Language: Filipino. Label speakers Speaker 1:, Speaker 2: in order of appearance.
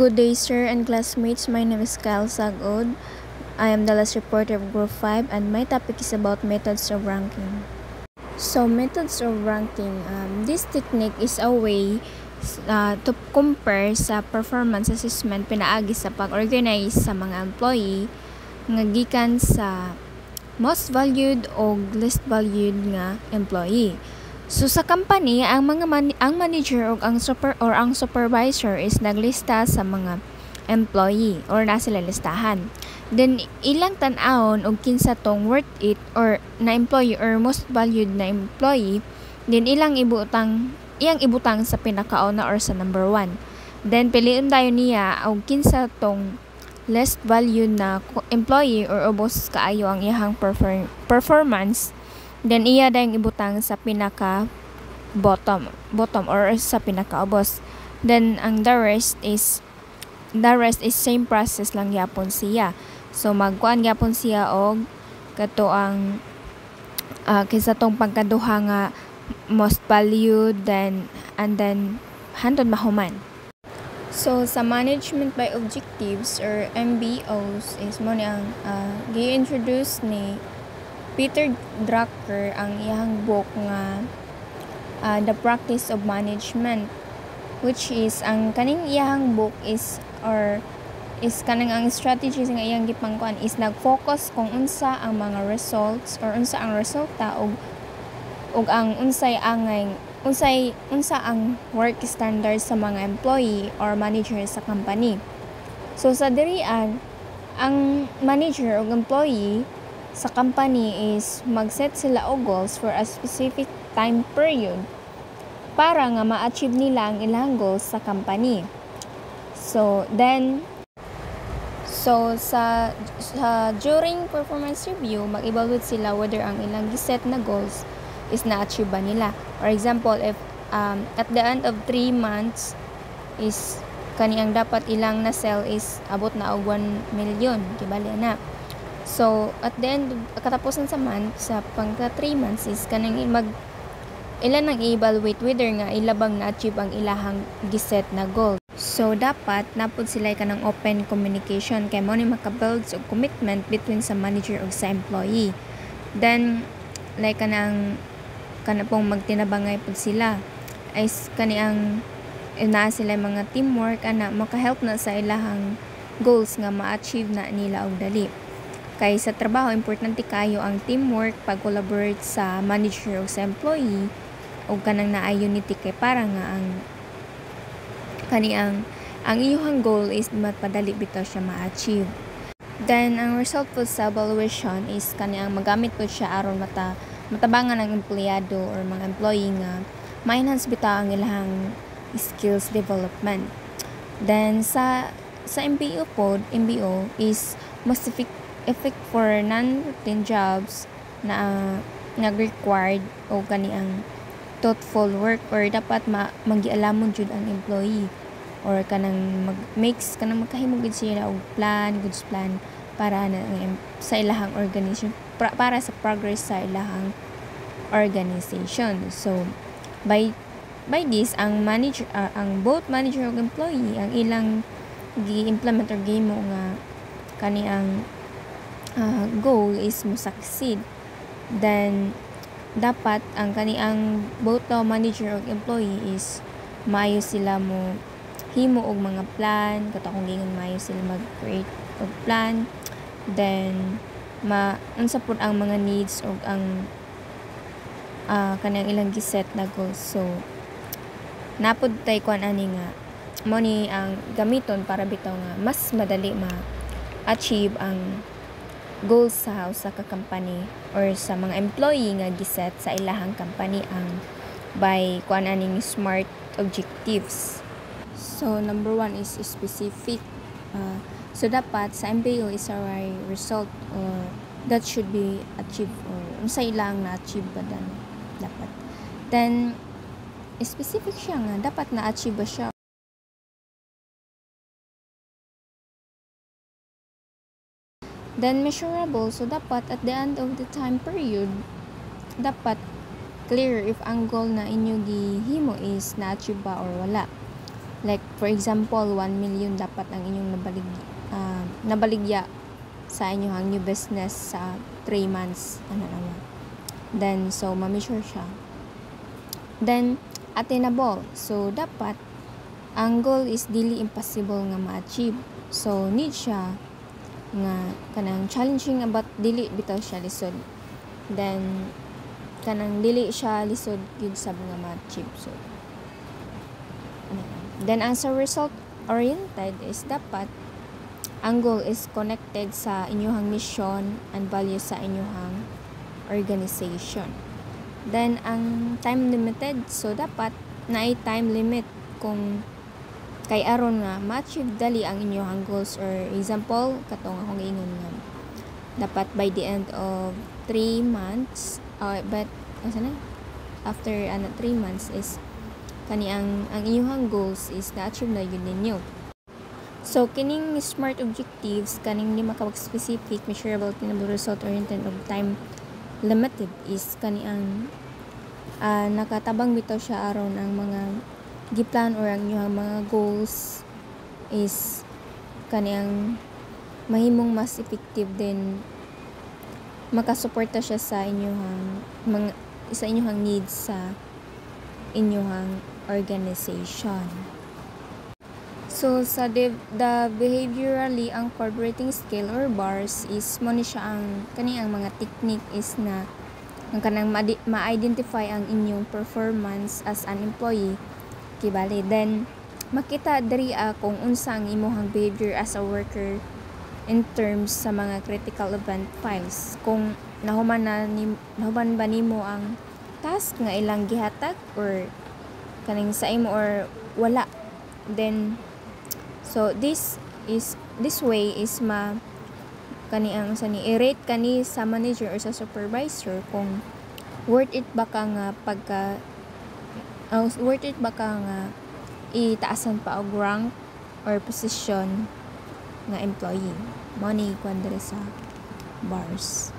Speaker 1: Good day, sir and classmates. My name is Kyle Sagod. I am the last reporter of Group 5 and my topic is about methods of ranking. So, methods of ranking, this technique is a way to compare sa performance assessment pinaagi sa pag-organize sa mga employee nga gikan sa most valued o least valued nga employee. So sa company, ang manager o ang supervisor is naglista sa mga employee or na sila listahan. Then ilang tan-awon og kinsa tong worth it or na employee or most valued na employee, then iyang ibutang sa pinakauna or sa number 1. Then piliin dayon niya og kinsa tong least valued na employee or ubos kaayo ang iyang performance. Then iya dayong ibutang sa pinaka bottom or sa pinakaubos. Then ang the rest is same process lang gyapon siya. So magkuan gyapon siya og kato ang kinsa tong pagkaduha nga most valued and then hantod mahuman. So sa management by objectives or MBOs is mo ni ang gi-introduce ni Peter Drucker ang iyang book nga The Practice of Management, which is ang kaning iyang book is kanang ang strategies nga iyang gipangkuan is nag-focus kung unsa ang mga results or unsa ang resulta og ang unsa ang work standards sa mga employee or manager sa company. So sa dirian ang manager o employee sa company is mag-set sila og goals for a specific time period para nga ma-achieve nila ang ilang goals sa company. So sa during performance review, mag-evaluate sila whether ang ilang giset na goals is na-achieve ba nila. For example, if at the end of 3 months is kaniyang dapat ilang na sell is abot na og 1 million, kibali na. So, at the end, katapusan sa month, sa pangka 3 months is kanang ilan nang i-evaluate whether nga ilabang na-achieve ang ilahang giset na goal. So, dapat napod sila kanang open communication kay mo ni makabuild og commitment between sa manager ug sa employee. Then, like kanang pong magtinabangay pud sila ay kaniang na sila mga teamwork maka-help na sa ilahang goals nga ma-achieve na nila og dali. Kay sa trabaho, importante kayo ang teamwork, pag-collaborate sa manager o sa employee o kanang naay unity kay para nga ang iyong goal is mapadali bitaw siya ma-achieve. Then ang result po sa evaluation is kaniyang magamit po siya aron matabangan ng empleyado or mga employee nga ma-enhance bitaw ang ilang skills development. Then sa MBO is most effect for non-routine jobs na nag-required o kaniyang thoughtful work or dapat magialamon jud ang employee or kanang magkahimog gid sila og goods plan para sa ilahang organization para sa progress sa ilahang organization. So by this ang manager both manager ug employee ang ilang gi-implement or gihimo nga kaniyang goal is mo succeed. Then dapat ang kaniang both manager ug employee is maayo sila mo himo og mga plan kung gingon maayo sila mag-create og plan. Then unsa pud ang mga needs og ang kanang ilang giset na goals. So napud tay kuan ani nga mo ni ang gamiton para bitaw nga mas madali ma-achieve ang goals sa ka company or sa mga employee nga giset sa ilahang company ang by kuan aning SMART objectives. So number 1 is specific. So dapat sa MBO is a result or that should be achieved or unsa ilang na-achieve ba dapat. Then specific siya nga dapat na-achieve ba siya. Then measurable, so dapat at the end of the time period dapat clear if ang goal na inyo gihimo is na-achieve ba or wala. Like for example, 1 million dapat ang inyong nabaligya sa inyong new business sa 3 months then so ma-measure siya. Then attainable, so dapat ang goal is dili impossible nga ma-achieve, so need siya nga kanang challenging about dili bitaw siya lisod, then kanang dili siya lisod gyud sab nga ma-achieve. So then ang sa result oriented is dapat ang goal is connected sa inyong mission and values sa inyong organization. Then ang time limited, so dapat naay time limit kung kay aron nga ma-achieve dali ang inyong goals, or example katong akong giingon nga dapat by the end of 3 months but after 3 months is kani ang inyong goals is na-achieve na yun ninyo. So kining SMART objectives kaning lima ka specific, measurable, attainable, result oriented ug time limited is kani ang nakatabang bitaw siya aron ang mga giplan or ang inyong mga goals is kani ang mahimong mas effective, din makasuporta siya sa inyong needs sa inyong organization. So sa the behaviorally ang collaborating scale or bars is mo ni siya ang kani ang mga technique is na ang kanang ma-identify ang inyong performance as an employee kibali, then makita diri kung unsa ang imong behavior as a worker in terms sa mga critical event files, kung nahuman ba nimo ang task nga ilang gihatag or kaning sa imo or wala. Then so this way is kani ang i-rate kani sa manager or sa supervisor kung worth it ba ka nga itaasan pa og rank or position nga employee. Money kwan diri sa bars.